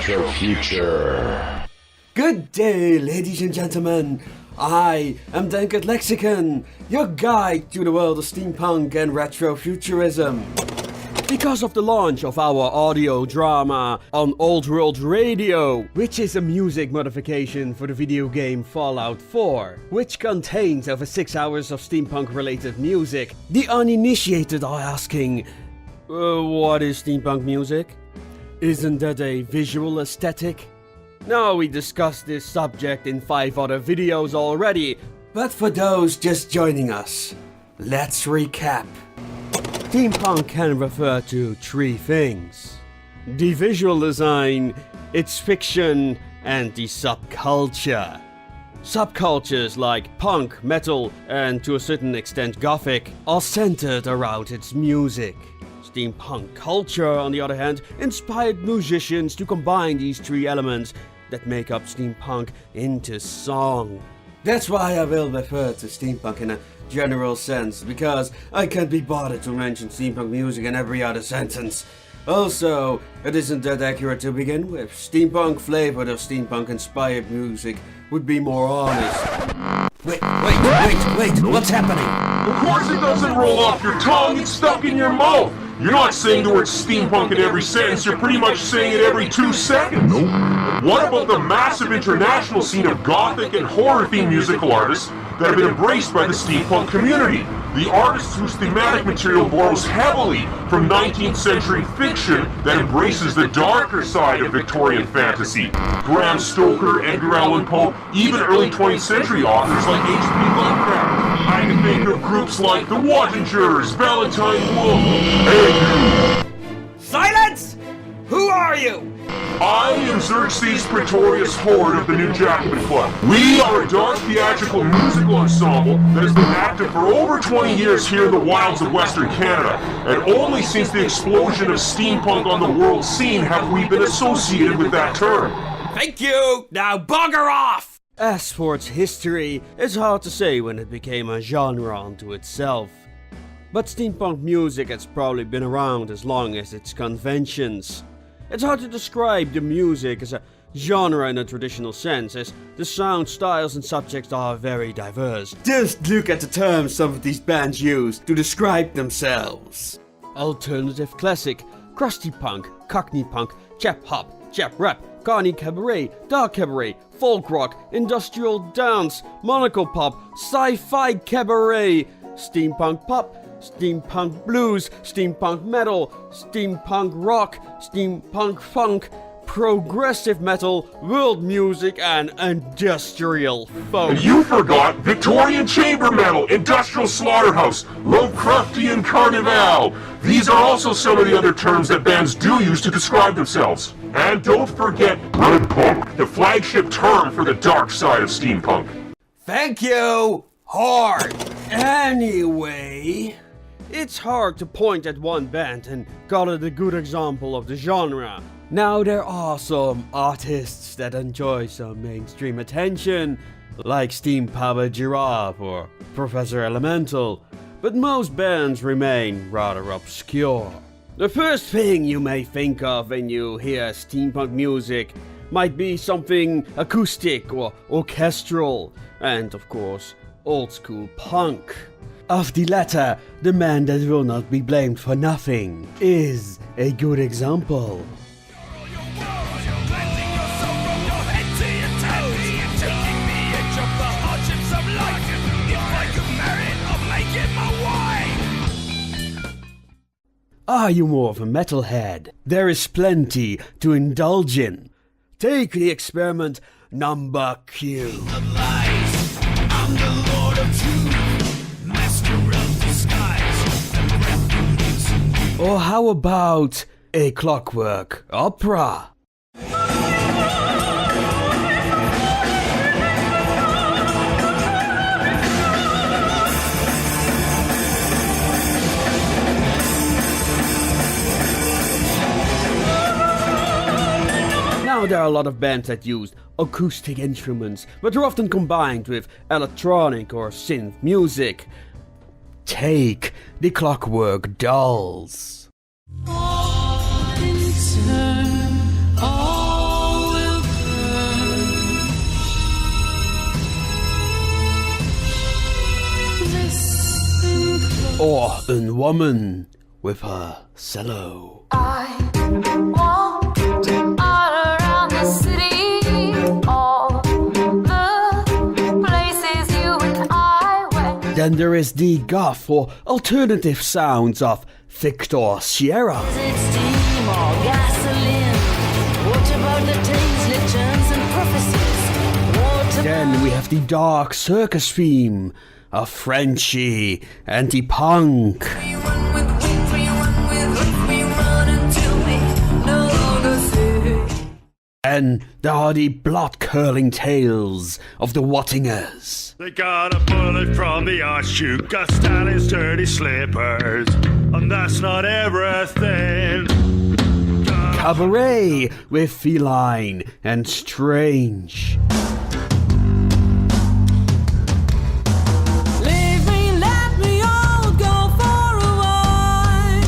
retro future. Good day, ladies and gentlemen. I am Dankert Lexicon, your guide to the world of steampunk and retrofuturism. Because of the launch of our audio drama on Old World Radio, which is a music modification for the video game Fallout 4, which contains over 6 hours of steampunk related music, the uninitiated are asking, what is steampunk music? Isn't that a visual aesthetic? Now, we discussed this subject in 5 other videos already, but for those just joining us, let's recap. Steampunk can refer to 3 things: the visual design, its fiction, and the subculture. Subcultures like punk, metal, and to a certain extent gothic are centered around its music. Steampunk culture, on the other hand, inspired musicians to combine these 3 elements that make up steampunk into song. That's why I will refer to steampunk in a general sense, because I can't be bothered to mention steampunk music in every other sentence. Also, it isn't that accurate to begin with. Steampunk flavored or steampunk inspired music would be more honest. Wait, what's happening? Of course it doesn't roll off your tongue, it's stuck in your mouth. You're not saying the word steampunk in every sentence, you're pretty much saying it every 2 seconds. Nope. What about the massive international scene of gothic and horror-themed musical artists that have been embraced by the steampunk community? The artists whose thematic material borrows heavily from 19th century fiction that embraces the darker side of Victorian fantasy. Bram Stoker, Edgar Allan Poe, even early 20th century authors like H.P. Lovecraft. I can think of groups like the Wattingers, Valentine Wolf, and you. Silence! Who are you? I am Xerxes Praetorius Horde of the New Jacobin Club. We are a dark theatrical musical ensemble that has been active for over 20 years here in the wilds of Western Canada, and only since the explosion of steampunk on the world scene have we been associated with that term. Thank you! Now bugger off! As for its history, it's hard to say when it became a genre unto itself. But steampunk music has probably been around as long as its conventions. It's hard to describe the music as a genre in a traditional sense, as the sound, styles and subjects are very diverse. Just look at the terms some of these bands use to describe themselves. Alternative classic, crusty punk, cockney punk, chap hop, chap rap, carny cabaret, dark cabaret, folk rock, industrial dance, monocle pop, sci-fi cabaret, steampunk pop, steampunk blues, steampunk metal, steampunk rock, steampunk funk, progressive metal, world music, and industrial folk. And you forgot Victorian chamber metal, industrial slaughterhouse, Lovecraftian carnival. These are also some of the other terms that bands do use to describe themselves. And don't forget red punk, the flagship term for the dark side of steampunk. Thank you! Hard! Anyway, it's hard to point at one band and call it a good example of the genre. Now, there are some artists that enjoy some mainstream attention, like Steam Powered Giraffe or Professor Elemental, but most bands remain rather obscure. The first thing you may think of when you hear steampunk music might be something acoustic or orchestral, and of course, old school punk. Of the latter, the man that will not be blamed for nothing is a good example. Are you more of a metalhead? There is plenty to indulge in. Take the experiment number Q. I'm the Lord of Truth, Master of Disguise, and or how about a clockwork opera? Now there are a lot of bands that use acoustic instruments, but they're often combined with electronic or synth music. Take the Clockwork Dolls. All in turn, all or a woman with her cello. I walked all around the city, all the places you and I went. Then there is the goth or alternative sounds of Victor Sierra. Is it steam or gasoline? What about the Tinsley germs and prophecies? What Then we have the dark circus theme of Frenchy and the punk. we run with wings, we run with hooks, we run until we no longer see. And there are the blood-curling tales of the Wattingers. They got a bullet from the Archduke, got Stalin's dirty slippers, and that's not everything. Cabaret with Feline and Strange. Leave me, let me all go for a while.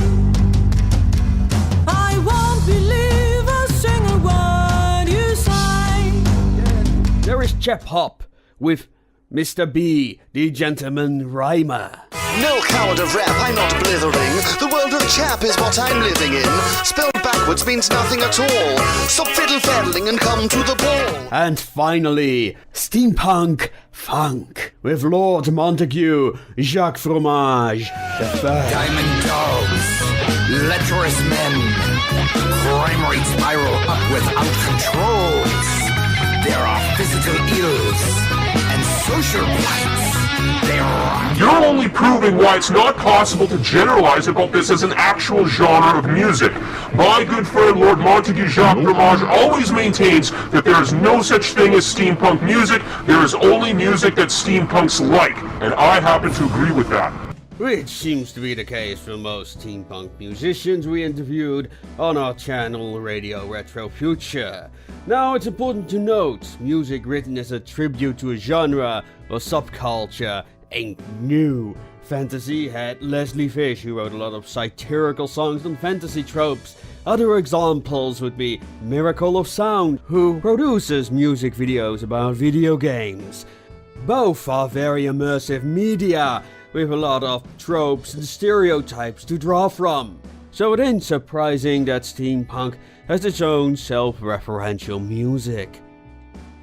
I won't believe a single word you say. There is Chep Hop with Mr. B, the gentleman rhymer. No coward of rap, I'm not blithering. The world of chap is what I'm living in. Spelled backwards means nothing at all. Stop fiddle-faddling and come to the ball. And finally, Steampunk Funk with Lord Montague, Jacques Fromage, the third. Diamond dogs, lecherous men, crime rate spiral up without controls. There are physical ills and social blights. They rock. You're only proving why it's not possible to generalize about this as an actual genre of music. My good friend Lord Montague Jacques Fromage always maintains that there is no such thing as steampunk music, there is only music that steampunks like, and I happen to agree with that. Which seems to be the case for most steampunk musicians we interviewed on our channel Radio Retro Future. Now it's important to note, music written as a tribute to a genre or subculture ain't new. Fantasy had Leslie Fish, who wrote a lot of satirical songs on fantasy tropes. Other examples would be Miracle of Sound, who produces music videos about video games. Both are very immersive media, with a lot of tropes and stereotypes to draw from. So it ain't surprising that steampunk has its own self-referential music.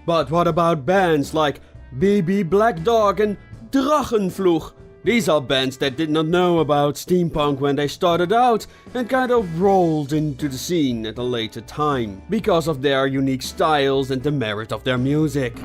But what about bands like BB Black Dog and Drachenfluch? These are bands that did not know about steampunk when they started out and kind of rolled into the scene at a later time because of their unique styles and the merit of their music.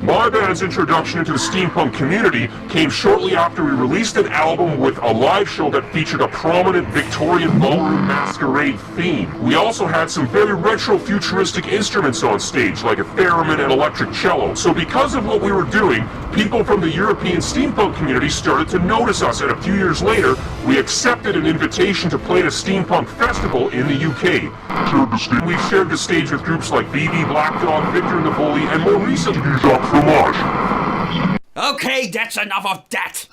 My band's introduction into the steampunk community came shortly after we released an album with a live show that featured a prominent Victorian ballroom masquerade theme. We also had some very retro futuristic instruments on stage, like a theremin and electric cello. So because of what we were doing, people from the European steampunk community started to notice us, and a few years later, we accepted an invitation to play at a steampunk festival in the UK. We shared the stage with groups like BB Black Dog, Victor and the Bully, and more recently, Jacques Fromage. Okay, that's enough of that!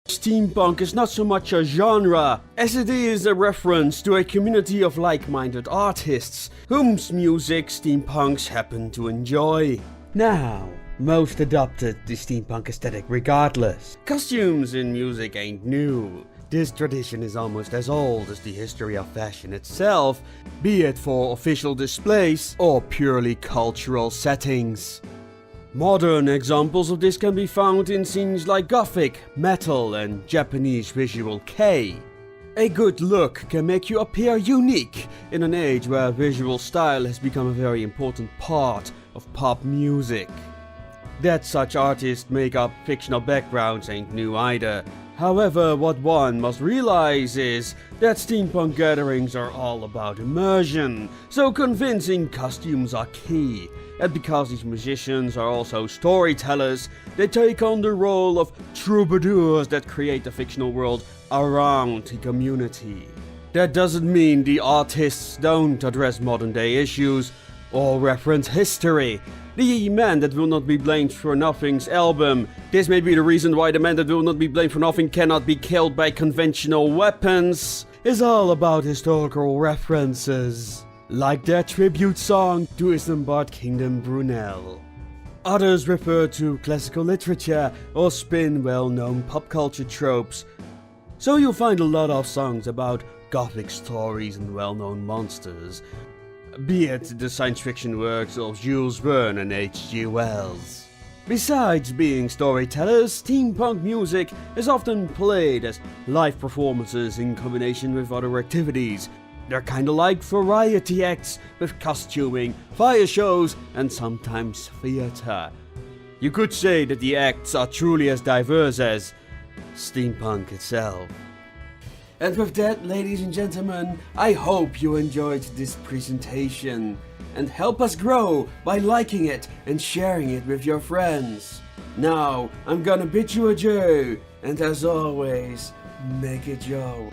Steampunk is not so much a genre as it is a reference to a community of like-minded artists whose music steampunks happen to enjoy. Now, most adopted the steampunk aesthetic regardless. Costumes in music ain't new. This tradition is almost as old as the history of fashion itself, be it for official displays or purely cultural settings. Modern examples of this can be found in scenes like Gothic, metal and Japanese visual kei. A good look can make you appear unique in an age where visual style has become a very important part of pop music. That such artists make up fictional backgrounds ain't new either. However, what one must realize is that steampunk gatherings are all about immersion, so convincing costumes are key. And because these musicians are also storytellers, they take on the role of troubadours that create a fictional world around the community. That doesn't mean the artists don't address modern day issues or reference history. The Man That Will Not Be Blamed for Nothing's album. This may be the reason why the man that will not be blamed for nothing cannot be killed by conventional weapons. Is all about historical references. like their tribute song to Isambard Kingdom Brunel. Others refer to classical literature or spin well-known pop culture tropes. So you'll find a lot of songs about gothic stories and well-known monsters, be it the science fiction works of Jules Verne and H.G. Wells. Besides being storytellers, steampunk music is often played as live performances in combination with other activities. They're kinda like variety acts with costuming, fire shows, and sometimes theater. You could say that the acts are truly as diverse as steampunk itself. And with that, ladies and gentlemen, I hope you enjoyed this presentation. And help us grow by liking it and sharing it with your friends. Now, I'm gonna bid you adieu, and as always, make it yo.